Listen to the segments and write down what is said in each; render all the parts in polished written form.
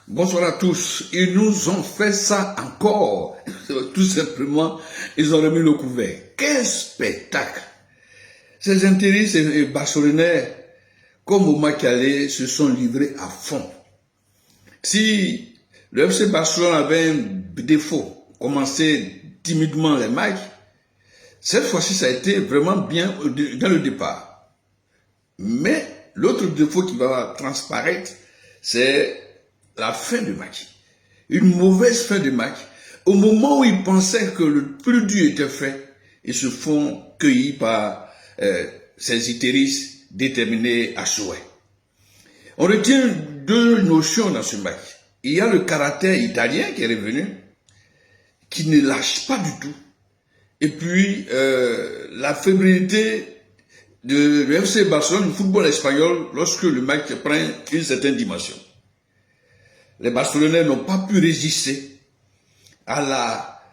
Bonsoir à tous. Ils nous ont fait ça encore. Tout simplement, ils ont remis le couvert. Quel spectacle! Ces intéristes et barcelonais, comme au match aller, se sont livrés à fond. Si le FC Barcelone avait un défaut, commencer timidement les matchs, cette fois-ci, ça a été vraiment bien dans le départ. Mais l'autre défaut qui va transparaître, c'est la fin du match. Une mauvaise fin de match. Au moment où ils pensaient que le plus dur était fait, ils se font cueillir par ces itéristes déterminés à souhait. On retient deux notions dans ce match. Il y a le caractère italien qui est revenu, qui ne lâche pas du tout. Et puis, la fébrilité de FC Barcelone, du football espagnol, lorsque le match prend une certaine dimension. Les Barcelonais n'ont pas pu résister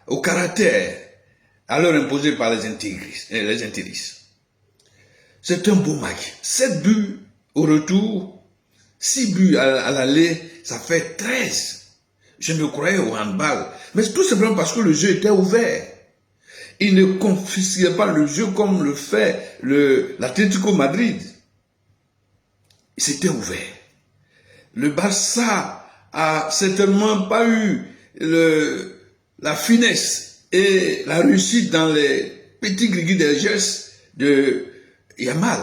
au caractère à leur imposé par les intéristes. C'est un beau match. 7 buts au retour, 6 buts à l'aller, ça fait 13. Je me croyais au handball. Mais c'est tout simplement parce que le jeu était ouvert. Il ne confisquait pas le jeu comme le fait l'Atlético Madrid. C'était ouvert. Le Barça a certainement pas eu la finesse et la réussite dans les petits gris des gestes de Yamal,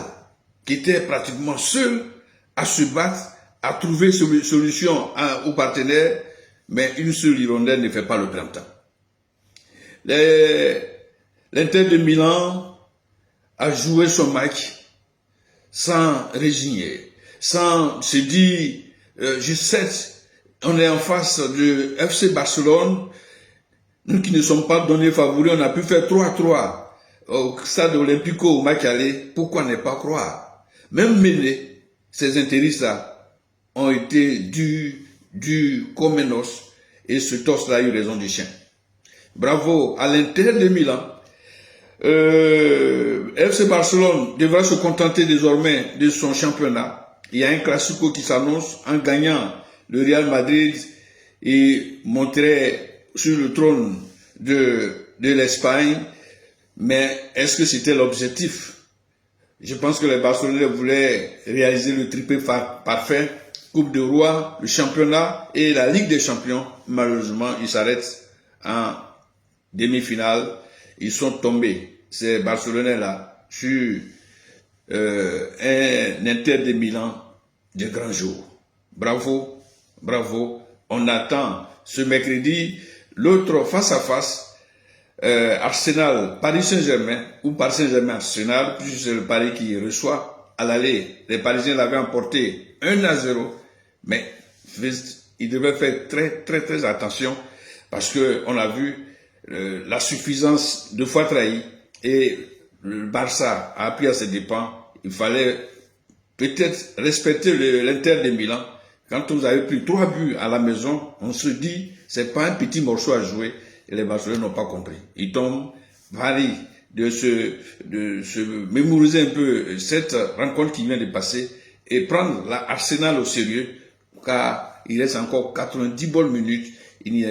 qui était pratiquement seul à se battre, à trouver solution aux partenaires, mais une seule hirondelle ne fait pas le printemps. L'Inter de Milan a joué son match sans résigner, sans se dire je sais, on est en face de FC Barcelone, nous qui ne sommes pas donnés favoris, on a pu faire 3-3 au stade olympico au match aller, pourquoi ne pas croire? Même mêlés, ces intéristes-là ont été durs comme un os, et ce torse-là a eu raison du chien. Bravo à l'Inter de Milan. FC Barcelone devra se contenter désormais de son championnat. Il y a un classico qui s'annonce en gagnant le Real Madrid et monterait sur le trône de l'Espagne. Mais est-ce que c'était l'objectif? Je pense que les Barcelonais voulaient réaliser le triplé parfait, Coupe de Roi, le championnat et la Ligue des Champions. Malheureusement, ils s'arrêtent en demi-finale. Ils sont tombés, ces Barcelonais-là, sur un Inter de Milan de grand jour. Bravo, bravo. On attend ce mercredi l'autre face-à-face, Arsenal, Paris Saint-Germain, ou Paris Saint-Germain, Arsenal, puisque c'est le Paris qui reçoit à l'aller. Les Parisiens l'avaient emporté 1-0, mais ils devaient faire très attention parce qu'on a vu la suffisance de fois trahie et le Barça a appris à ses dépens. Il fallait peut-être respecter l'Inter de Milan. Quand vous avez pris 3 buts à la maison, on se dit c'est pas un petit morceau à jouer et les Barcelonais n'ont pas compris. Ils tombent Paris de se mémoriser un peu cette rencontre qui vient de passer et prendre l'Arsenal au sérieux car il reste encore 90 bonnes minutes. Il y a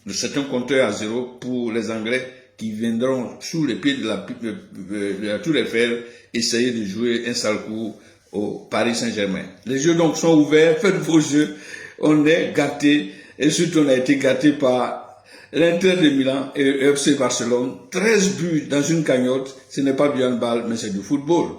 de certains compteurs à 0 pour les Anglais qui viendront sous les pieds de la Tour Eiffel essayer de jouer un sale coup au Paris Saint-Germain. Les jeux donc sont ouverts, faites vos jeux, on est gâtés et surtout on a été gâtés par l'Inter de Milan et le FC Barcelone. 13 buts dans une cagnotte, ce n'est pas du handball mais c'est du football.